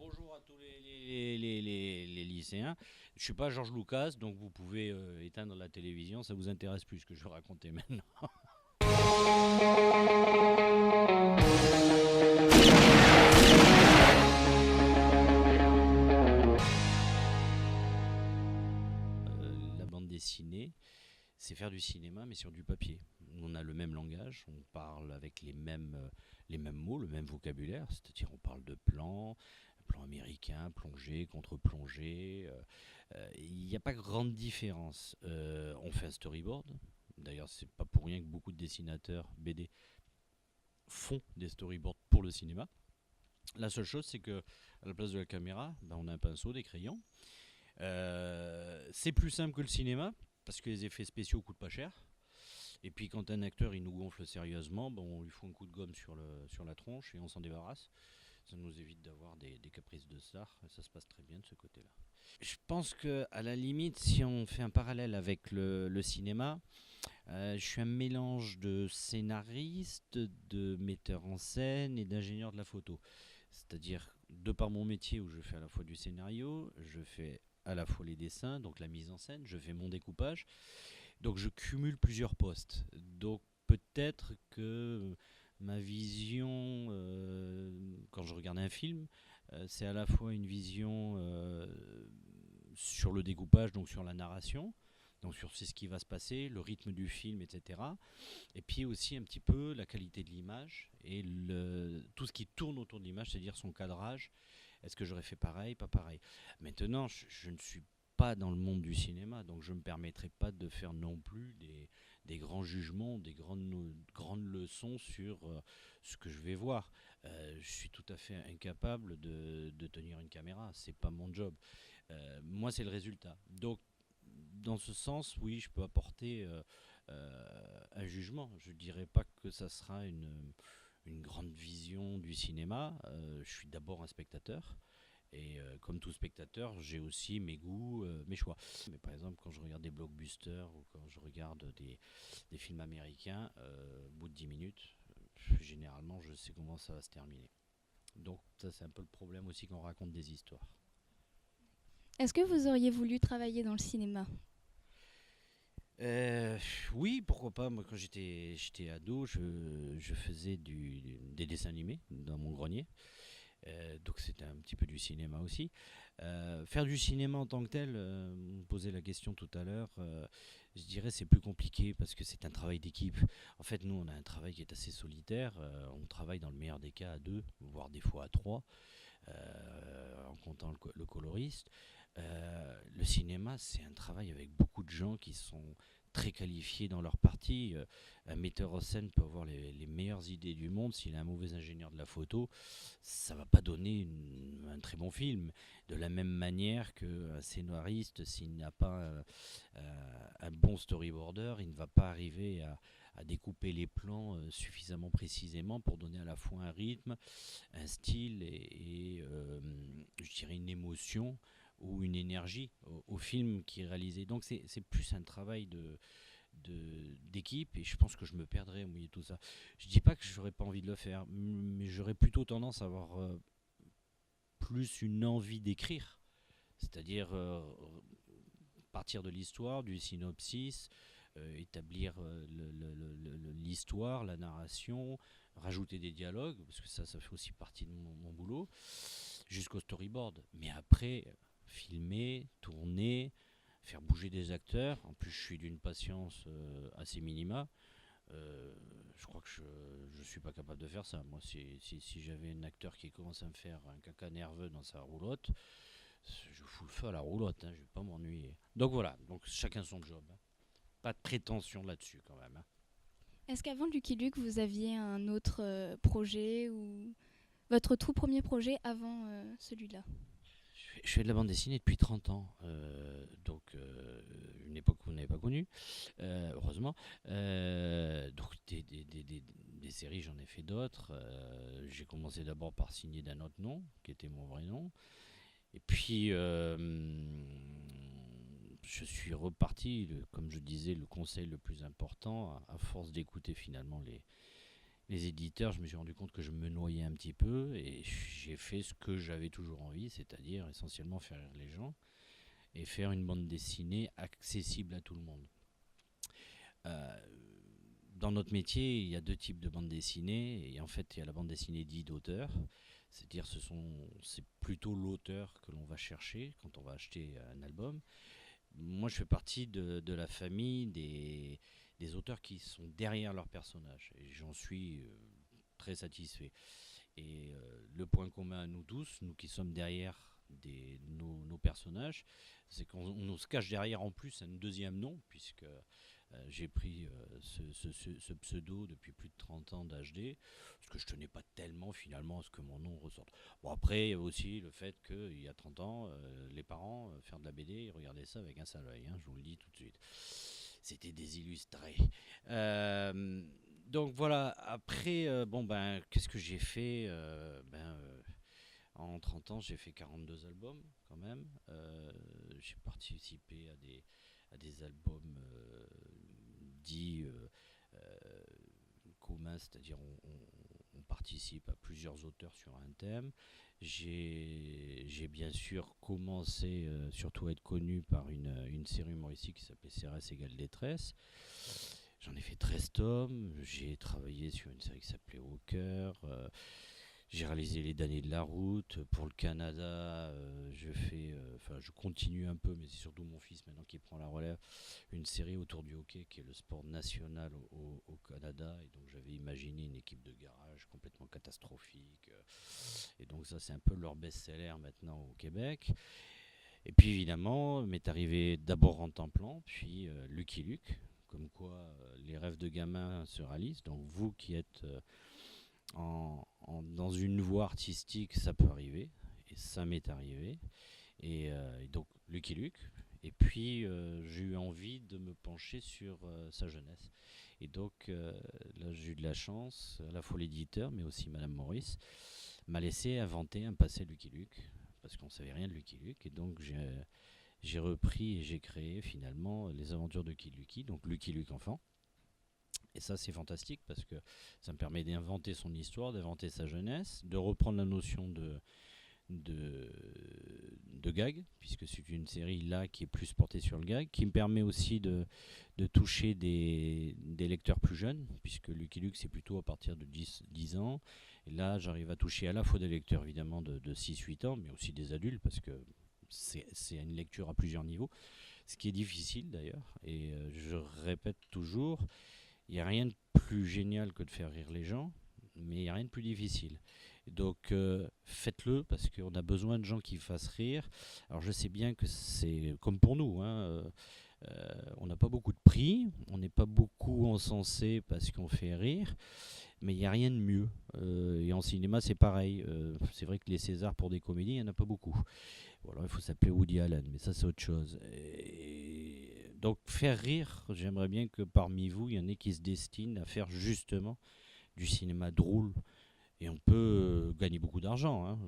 bonjour à tous les lycéens. Je ne suis pas Georges Lucas, donc vous pouvez éteindre la télévision, ça vous intéresse plus ce que je vais raconter maintenant. La bande dessinée, c'est faire du cinéma, mais sur du papier. On a le même langage, on parle avec les mêmes mots, le même vocabulaire, c'est-à-dire on parle de plan américain, plongée, contre-plongée. Il n'y a pas grande différence. On fait un storyboard. D'ailleurs, c'est pas pour rien que beaucoup de dessinateurs BD font des storyboards pour le cinéma. La seule chose, c'est que à la place de la caméra, ben, on a un pinceau, des crayons. C'est plus simple que le cinéma parce que les effets spéciaux coûtent pas cher. Et puis quand un acteur il nous gonfle sérieusement, bon, on lui fout un coup de gomme sur la tronche et on s'en débarrasse. Ça nous évite d'avoir des caprices de star. Ça se passe très bien de ce côté-là. Je pense que à la limite, si on fait un parallèle avec le cinéma, je suis un mélange de scénariste, de metteur en scène et d'ingénieur de la photo. C'est-à-dire, de par mon métier où je fais à la fois du scénario, je fais à la fois les dessins, donc la mise en scène, je fais mon découpage. Donc je cumule plusieurs postes. Donc peut-être que ma vision, quand je regarde un film, c'est à la fois une vision sur le découpage, donc sur la narration, donc sur ce qui va se passer, le rythme du film, etc. Et puis aussi un petit peu la qualité de l'image et tout ce qui tourne autour de l'image, c'est-à-dire son cadrage. Est-ce que j'aurais fait pareil, pas pareil? Maintenant, je ne suis pas dans le monde du cinéma, donc je ne me permettrai pas de faire non plus des grands jugements, des grandes leçons sur ce que je vais voir. Je suis tout à fait incapable de tenir une caméra, c'est pas mon job. Moi, c'est le résultat. Donc, dans ce sens, oui, je peux apporter un jugement. Je ne dirais pas que ça sera une grande vision du cinéma. Je suis d'abord un spectateur. Et comme tout spectateur, j'ai aussi mes goûts, mes choix. Mais par exemple, quand je regarde des blockbusters ou quand je regarde des films américains, au bout de 10 minutes, généralement, je sais comment ça va se terminer. Donc ça, c'est un peu le problème aussi quand on raconte des histoires. Est-ce que vous auriez voulu travailler dans le cinéma? Euh, oui, pourquoi pas. Moi, quand j'étais ado, je faisais des dessins animés dans mon grenier. Donc c'était un petit peu du cinéma aussi. Faire du cinéma en tant que tel, on me posait la question tout à l'heure, je dirais c'est plus compliqué parce que c'est un travail d'équipe. En fait, nous, on a un travail qui est assez solitaire. On travaille dans le meilleur des cas à deux, voire des fois à trois, en comptant le coloriste. Le cinéma, c'est un travail avec beaucoup de gens qui sont très qualifiés dans leur partie. Un metteur en scène peut avoir les meilleures idées du monde. S'il a un mauvais ingénieur de la photo, ça va pas donner un très bon film. De la même manière qu'un scénariste, s'il n'a pas un bon storyboarder, il ne va pas arriver à découper les plans suffisamment précisément pour donner à la fois un rythme, un style et je dirais une émotion ou une énergie au film qui est réalisé. Donc c'est plus un travail d'équipe et je pense que je me perdrais au milieu de tout ça. Je dis pas que j'aurais pas envie de le faire, mais j'aurais plutôt tendance à avoir plus une envie d'écrire, c'est-à-dire partir de l'histoire, du synopsis, établir l'histoire, la narration, rajouter des dialogues, parce que ça fait aussi partie de mon boulot, jusqu'au storyboard. Mais après, filmer, tourner, faire bouger des acteurs. En plus, je suis d'une patience assez minima. Euh, je crois que je suis pas capable de faire ça. Moi, si j'avais un acteur qui commence à me faire un caca nerveux dans sa roulotte, je fous le feu à la roulotte, hein, je vais pas m'ennuyer. Donc voilà, donc chacun son job, hein. Pas de prétention là-dessus quand même, hein. Est-ce qu'avant Lucky Luke, vous aviez un autre projet ou votre tout premier projet avant celui-là? Je fais de la bande dessinée depuis 30 ans, donc une époque que vous n'avez pas connue, heureusement. Donc des séries, j'en ai fait d'autres. J'ai commencé d'abord par signer d'un autre nom, qui était mon vrai nom. Et puis, je suis reparti, comme je disais, le conseil le plus important, à force d'écouter finalement les éditeurs, je me suis rendu compte que je me noyais un petit peu et j'ai fait ce que j'avais toujours envie, c'est-à-dire essentiellement faire rire les gens et faire une bande dessinée accessible à tout le monde. Euh, dans notre métier, il y a deux types de bandes dessinées et en fait, il y a la bande dessinée dite d'auteur, c'est-à-dire c'est plutôt l'auteur que l'on va chercher quand on va acheter un album. Moi, je fais partie de la famille des auteurs qui sont derrière leurs personnages et j'en suis très satisfait. Et le point commun à nous tous, nous qui sommes derrière nos personnages, c'est qu'on se cache derrière en plus un deuxième nom, puisque j'ai pris ce pseudo depuis plus de 30 ans d'HD, parce que je tenais pas tellement finalement à ce que mon nom ressorte. Bon, après, il y a aussi le fait qu'il y a 30 ans, les parents, faire de la BD, ils regardaient ça avec un sale œil, hein, je vous le dis tout de suite. C'était des illustrés. Donc voilà, après, qu'est-ce que j'ai fait en 30 ans, j'ai fait 42 albums quand même. J'ai participé à des albums dits euh, communs, c'est-à-dire on participe à plusieurs auteurs sur un thème. J'ai bien sûr commencé surtout à être connu par une série humoristique qui s'appelait CRS égale détresse. J'en ai fait 13 tomes, j'ai travaillé sur une série qui s'appelait Walker, j'ai réalisé Les damnés de la route. Pour le Canada, je continue un peu, mais c'est surtout mon fils maintenant qui prend la relève, une série autour du hockey qui est le sport national au Canada. Et donc j'avais imaginé une équipe de garage complètement catastrophique. Et donc ça c'est un peu leur best-seller maintenant au Québec. Et puis évidemment, m'est arrivé d'abord en temps plan, puis Lucky Luke, comme quoi les rêves de gamin se réalisent. Donc vous qui êtes dans une voie artistique, ça peut arriver, et ça m'est arrivé. Et donc Lucky Luke. Et puis j'ai eu envie de me pencher sur sa jeunesse. Et donc là j'ai eu de la chance, à la fois l'éditeur, mais aussi Madame Maurice, m'a laissé inventer un passé Lucky Luke, parce qu'on ne savait rien de Lucky Luke. Et donc j'ai repris et j'ai créé finalement les aventures de Lucky Luke, donc Lucky Luke enfant. Et ça, c'est fantastique parce que ça me permet d'inventer son histoire, d'inventer sa jeunesse, de reprendre la notion de, de gag, puisque c'est une série là qui est plus portée sur le gag, qui me permet aussi de toucher des lecteurs plus jeunes, puisque Lucky Luke, c'est plutôt à partir de 10 ans. Et là, j'arrive à toucher à la fois des lecteurs évidemment de 6-8 ans, mais aussi des adultes, parce que c'est une lecture à plusieurs niveaux, ce qui est difficile d'ailleurs. Et je répète toujours, il n'y a rien de plus génial que de faire rire les gens, mais il n'y a rien de plus difficile. Donc faites-le parce qu'on a besoin de gens qui fassent rire. Alors je sais bien que c'est comme pour nous, hein, on n'a pas beaucoup de prix, on n'est pas beaucoup encensé parce qu'on fait rire, mais il n'y a rien de mieux. Et en cinéma c'est pareil. C'est vrai que les Césars pour des comédies, il n'y en a pas beaucoup. Bon, alors il faut s'appeler Woody Allen, mais ça c'est autre chose. Et donc faire rire, j'aimerais bien que parmi vous, il y en ait qui se destinent à faire justement du cinéma drôle. Et on peut gagner beaucoup d'argent, hein.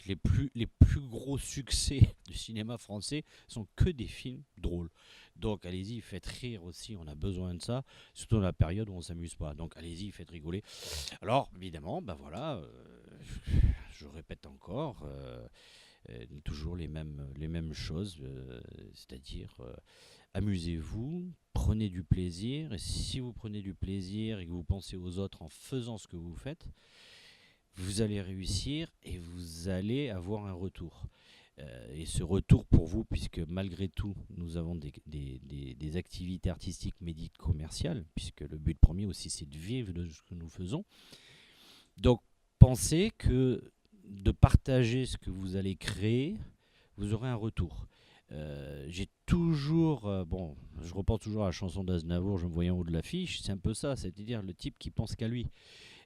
Les plus gros succès du cinéma français sont que des films drôles. Donc allez-y, faites rire aussi, on a besoin de ça, surtout dans la période où on ne s'amuse pas. Donc allez-y, faites rigoler. Alors évidemment, je répète encore, toujours les mêmes choses, c'est-à-dire amusez-vous, prenez du plaisir, et si vous prenez du plaisir et que vous pensez aux autres en faisant ce que vous faites, vous allez réussir et vous allez avoir un retour. Et ce retour pour vous, puisque malgré tout, nous avons des activités artistiques mais dites commerciales, puisque le but premier aussi c'est de vivre de ce que nous faisons. Donc pensez que de partager ce que vous allez créer, vous aurez un retour. J'ai toujours, je reporte toujours à la chanson d'Aznavour, je me voyais en haut de l'affiche, c'est un peu ça, c'est-à-dire le type qui pense qu'à lui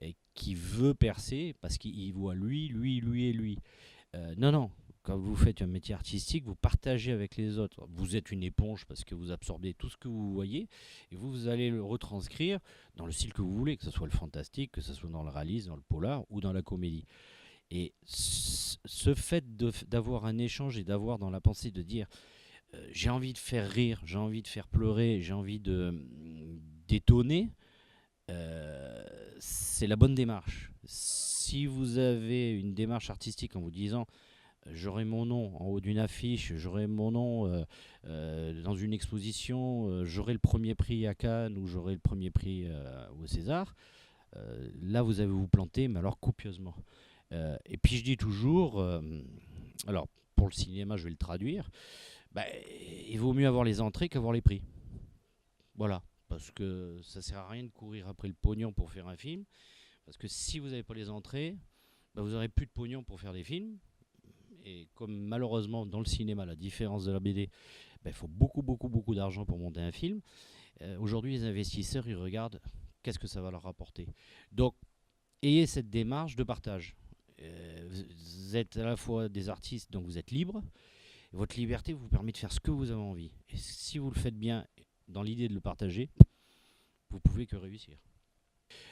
et qui veut percer parce qu'il voit lui et lui. Non, quand vous faites un métier artistique, vous partagez avec les autres. Vous êtes une éponge parce que vous absorbez tout ce que vous voyez et vous allez le retranscrire dans le style que vous voulez, que ce soit le fantastique, que ce soit dans le réalisme, dans le polar ou dans la comédie. Et ce fait d'avoir un échange et d'avoir dans la pensée de dire j'ai envie de faire rire, j'ai envie de faire pleurer, j'ai envie d'étonner, c'est la bonne démarche. Si vous avez une démarche artistique en vous disant j'aurai mon nom en haut d'une affiche, j'aurai mon nom dans une exposition, j'aurai le premier prix à Cannes ou j'aurai le premier prix au César, là vous avez vous planté, mais alors copieusement. Et puis je dis toujours, alors pour le cinéma je vais le traduire, bah, il vaut mieux avoir les entrées qu'avoir les prix. Voilà, parce que ça sert à rien de courir après le pognon pour faire un film, parce que si vous n'avez pas les entrées, bah, vous n'aurez plus de pognon pour faire des films. Et comme malheureusement dans le cinéma, la différence de la BD, bah, il faut beaucoup, beaucoup, beaucoup d'argent pour monter un film. Aujourd'hui, les investisseurs, ils regardent qu'est-ce que ça va leur rapporter. Donc, ayez cette démarche de partage. Vous êtes à la fois des artistes, donc vous êtes libre. Votre liberté vous permet de faire ce que vous avez envie. Et si vous le faites bien, dans l'idée de le partager, vous pouvez que réussir.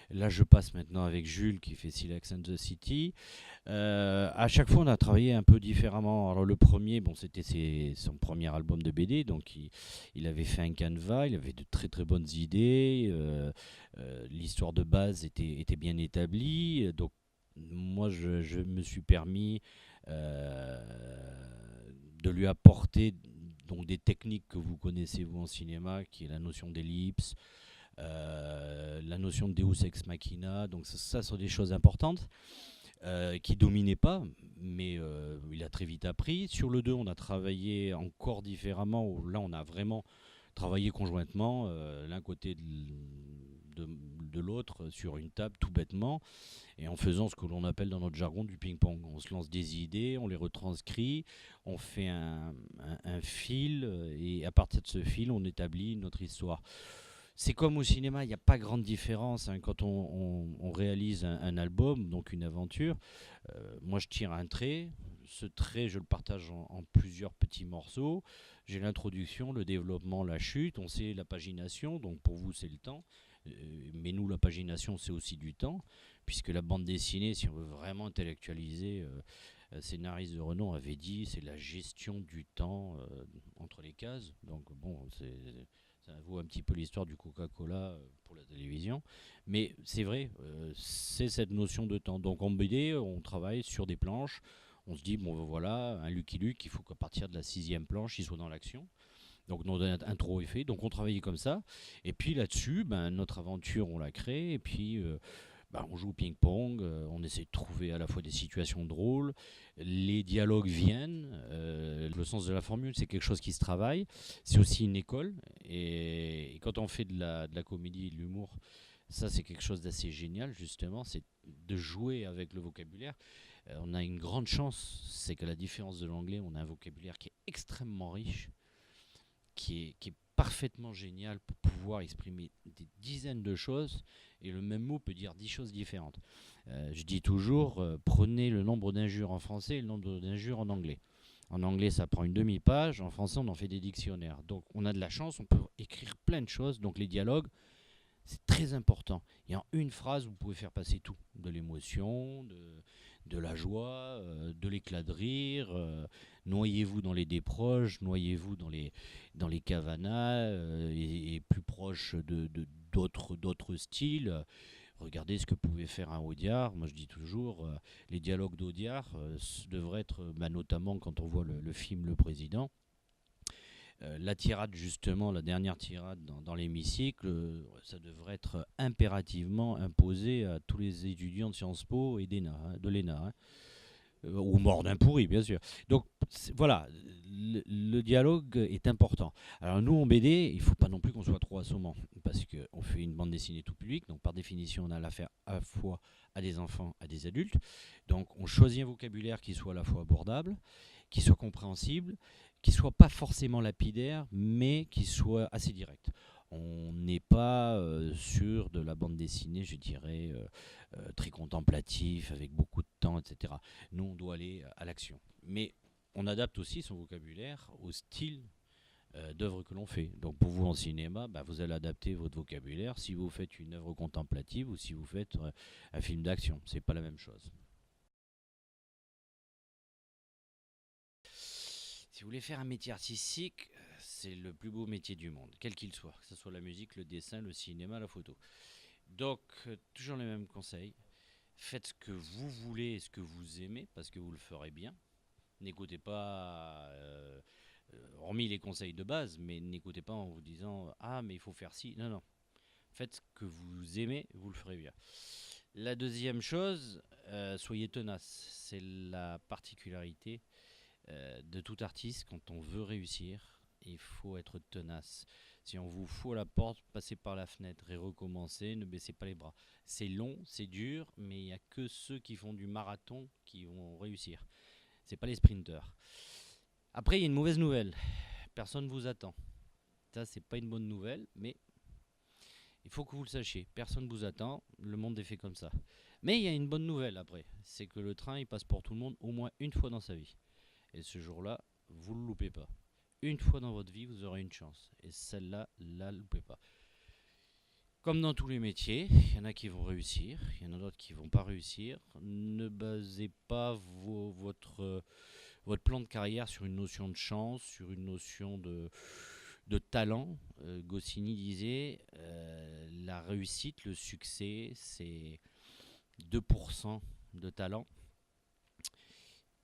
Là, je passe maintenant avec Jules qui fait Silex and the City. À chaque fois, on a travaillé un peu différemment. Alors, le premier, bon, c'était son premier album de BD, donc il avait fait un canevas, il avait de très très bonnes idées. L'histoire de base était bien établie. Donc, moi, je me suis permis de lui apporter donc des techniques que vous connaissez vous en cinéma, qui est la notion d'ellipse, la notion de Deus Ex Machina. Donc ça sont des choses importantes qui ne dominait pas, mais il a très vite appris. Sur le 2, on a travaillé encore différemment. Là, on a vraiment travaillé conjointement, l'un côté de l'autre, sur une table, tout bêtement, et en faisant ce que l'on appelle dans notre jargon du ping-pong. On se lance des idées, on les retranscrit, on fait un fil, et à partir de ce fil, on établit notre histoire. C'est comme au cinéma, il n'y a pas grande différence hein, quand on réalise un album, donc une aventure. Moi, je tire un trait. Ce trait, je le partage en plusieurs petits morceaux. J'ai l'introduction, le développement, la chute. On sait la pagination, donc pour vous, c'est le temps. Mais nous, la pagination, c'est aussi du temps, puisque la bande dessinée, si on veut vraiment intellectualiser, scénariste de renom avait dit, c'est la gestion du temps entre les cases. Donc bon, ça vaut un petit peu l'histoire du Coca-Cola pour la télévision. Mais c'est vrai, c'est cette notion de temps. Donc en BD, on travaille sur des planches. On se dit, bon voilà, un Lucky Luke, il faut qu'à partir de la 6e planche, il soit dans l'action. Donc notre intro est fait. Donc on travaillait comme ça. Et puis là-dessus, ben, notre aventure, on l'a créée. Et puis on joue au ping-pong, on essaie de trouver à la fois des situations drôles, les dialogues viennent, le sens de la formule c'est quelque chose qui se travaille, c'est aussi une école, et quand on fait de la comédie et de l'humour, ça c'est quelque chose d'assez génial justement, c'est de jouer avec le vocabulaire. On a une grande chance, c'est qu'à la différence de l'anglais, on a un vocabulaire qui est extrêmement riche, qui est parfaitement génial pour pouvoir exprimer des dizaines de choses, et le même mot peut dire 10 choses différentes. Je dis toujours, prenez le nombre d'injures en français et le nombre d'injures en anglais. En anglais, ça prend une demi-page, en français, on en fait des dictionnaires. Donc on a de la chance, on peut écrire plein de choses, donc les dialogues, c'est très important. Et en une phrase, vous pouvez faire passer tout. De l'émotion, de la joie, de l'éclat de rire. Noyez-vous dans les déproches, noyez-vous dans les cavanas, et plus proche d'autres styles. Regardez ce que pouvait faire un Audiard. Moi, je dis toujours, les dialogues d'Audiard devraient être, notamment quand on voit le film Le Président, la tirade, justement, la dernière tirade dans l'hémicycle, ça devrait être impérativement imposé à tous les étudiants de Sciences Po et de l'ENA. Hein. Ou mort d'un pourri, bien sûr. Donc voilà, le dialogue est important. Alors nous, en BD, il ne faut pas non plus qu'on soit trop assommant, parce qu'on fait une bande dessinée tout public, donc par définition, on a l'affaire à la fois à des enfants, à des adultes. Donc on choisit un vocabulaire qui soit à la fois abordable, qui soit compréhensible, qui soit pas forcément lapidaire, mais qui soit assez direct. On n'est pas sur de la bande dessinée, je dirais, très contemplatif, avec beaucoup de temps, etc. Nous, on doit aller à l'action. Mais on adapte aussi son vocabulaire au style d'œuvre que l'on fait. Donc pour vous en cinéma, vous allez adapter votre vocabulaire si vous faites une œuvre contemplative ou si vous faites un film d'action. C'est pas la même chose. Si vous voulez faire un métier artistique, c'est le plus beau métier du monde, quel qu'il soit, que ce soit la musique, le dessin, le cinéma, la photo. Donc, toujours les mêmes conseils. Faites ce que vous voulez et ce que vous aimez, parce que vous le ferez bien. N'écoutez pas, hormis les conseils de base, mais n'écoutez pas en vous disant ah, mais il faut faire ci. Non, non. Faites ce que vous aimez, vous le ferez bien. La deuxième chose, soyez tenace. C'est la particularité de tout artiste. Quand on veut réussir, il faut être tenace. Si on vous fout à la porte, passez par la fenêtre et recommencez, ne baissez pas les bras. C'est long, c'est dur, mais il n'y a que ceux qui font du marathon qui vont réussir. C'est pas les sprinteurs. Après, il y a une mauvaise nouvelle. Personne ne vous attend. Ça, c'est pas une bonne nouvelle, mais il faut que vous le sachiez. Personne ne vous attend. Le monde est fait comme ça. Mais il y a une bonne nouvelle après. C'est que le train, il passe pour tout le monde au moins une fois dans sa vie. Et ce jour-là, vous ne le loupez pas. Une fois dans votre vie, vous aurez une chance. Et celle-là, la loupez pas. Comme dans tous les métiers, il y en a qui vont réussir, il y en a d'autres qui ne vont pas réussir. Ne basez pas votre plan de carrière sur une notion de chance, sur une notion de talent. Goscinny disait la réussite, le succès, c'est 2% de talent,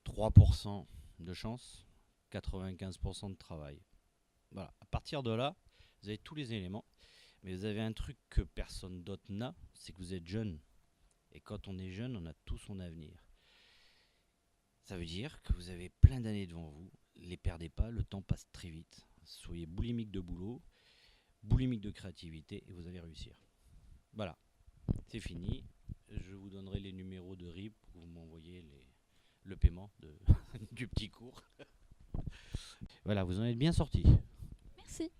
3% de chance, 95% de travail. Voilà. À partir de là, vous avez tous les éléments, mais vous avez un truc que personne d'autre n'a, c'est que vous êtes jeune. Et quand on est jeune, on a tout son avenir. Ça veut dire que vous avez plein d'années devant vous. Les perdez pas, le temps passe très vite. Soyez boulimique de boulot, boulimique de créativité et vous allez réussir. Voilà, c'est fini. Je vous donnerai les numéros de RIB pour que vous m'envoyiez le paiement du petit cours. Voilà, vous en êtes bien sortis. Merci.